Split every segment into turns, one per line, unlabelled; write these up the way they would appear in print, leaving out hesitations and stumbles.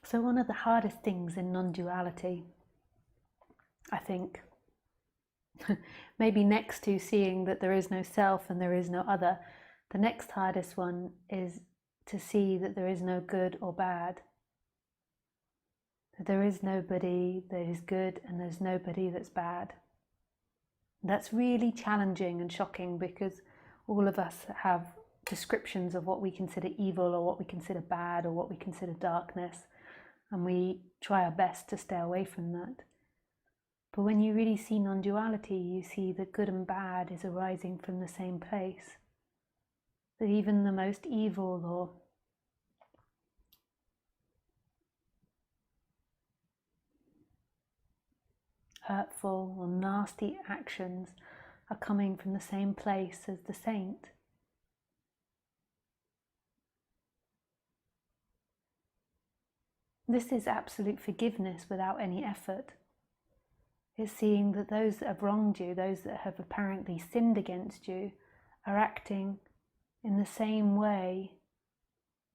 So one of the hardest things in non-duality, I think, maybe next to seeing that there is no self and there is no other, the next hardest one is to see that there is no good or bad. That there is nobody that is good and there's nobody that's bad. That's really challenging and shocking because all of us have descriptions of what we consider evil or what we consider bad or what we consider darkness, and we try our best to stay away from that. But when you really see non-duality, you see that good and bad is arising from the same place. That even the most evil or hurtful or nasty actions are coming from the same place as the saint. This is absolute forgiveness without any effort. It's seeing that those that have wronged you, those that have apparently sinned against you, are acting in the same way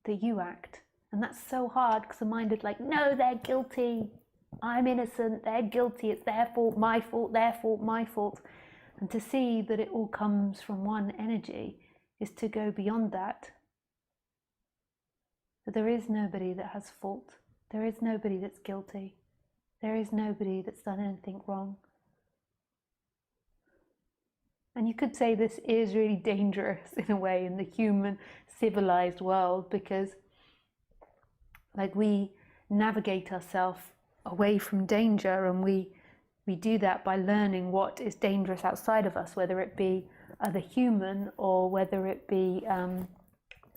that you act. And that's so hard because the mind is like, no, they're guilty. I'm innocent, they're guilty, it's their fault, my fault, their fault, my fault. And to see that it all comes from one energy is to go beyond that. That there is nobody that has fault. There is nobody that's guilty. There is nobody that's done anything wrong. And you could say this is really dangerous in a way in the human civilized world, because like we navigate ourselves away from danger, and we do that by learning what is dangerous outside of us, whether it be other human or whether it be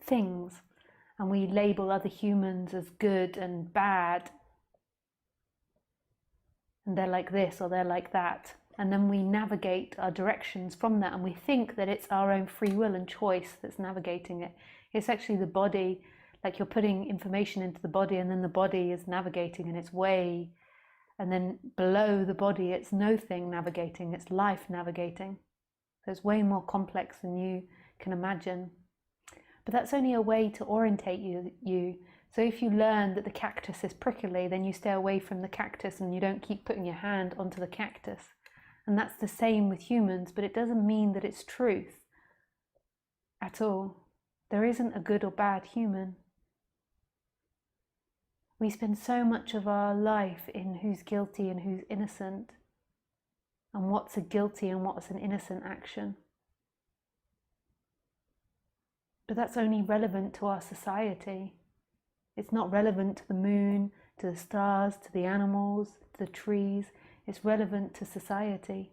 things. And we label other humans as good and bad, and they're like this or they're like that, and then we navigate our directions from that, and we think that it's our own free will and choice that's navigating it. It's actually the body, like you're putting information into the body and then the body is navigating in its way, and then below the body it's no thing navigating, it's life navigating. So it's way more complex than you can imagine. But that's only a way to orientate you. So if you learn that the cactus is prickly, then you stay away from the cactus and you don't keep putting your hand onto the cactus. And that's the same with humans, but it doesn't mean that it's truth at all. There isn't a good or bad human. We spend so much of our life in who's guilty and who's innocent, and what's a guilty and what's an innocent action. But that's only relevant to our society. It's not relevant to the moon, to the stars, to the animals, to the trees. It's relevant to society.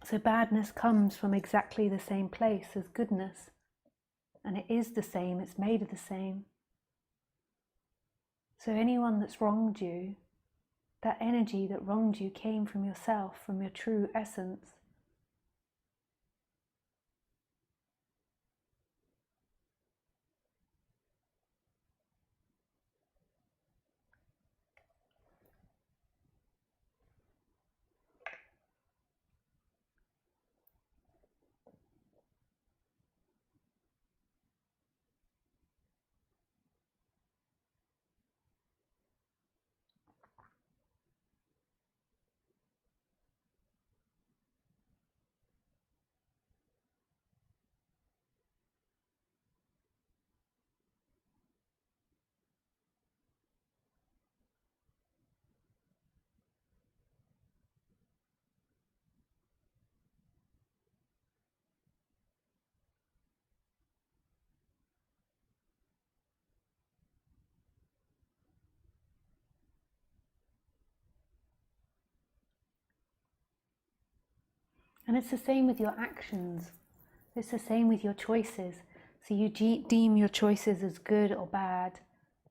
So badness comes from exactly the same place as goodness. And it is the same, it's made of the same. So anyone that's wronged you, that energy that wronged you came from yourself, from your true essence. And it's the same with your actions. It's the same with your choices. So you deem your choices as good or bad,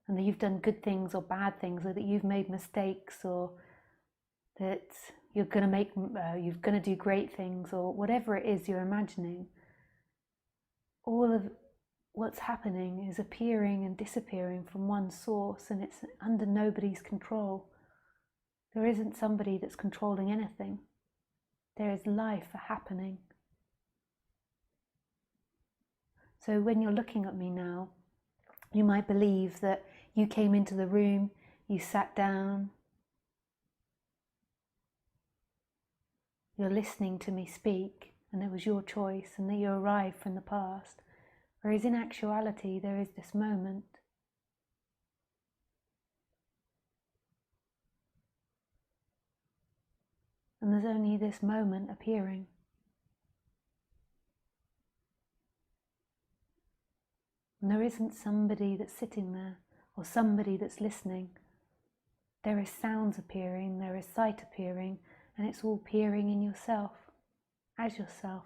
and that you've done good things or bad things, or that you've made mistakes, or that you're going to do great things, or whatever it is you're imagining. All of what's happening is appearing and disappearing from one source, and it's under nobody's control. There isn't somebody that's controlling anything. There is life happening. So when you're looking at me now, you might believe that you came into the room, you sat down, you're listening to me speak, and it was your choice, and that you arrived from the past. Whereas in actuality, there is this moment. And there's only this moment appearing. And there isn't somebody that's sitting there, or somebody that's listening. There is sounds appearing, there is sight appearing, and it's all appearing in yourself, as yourself.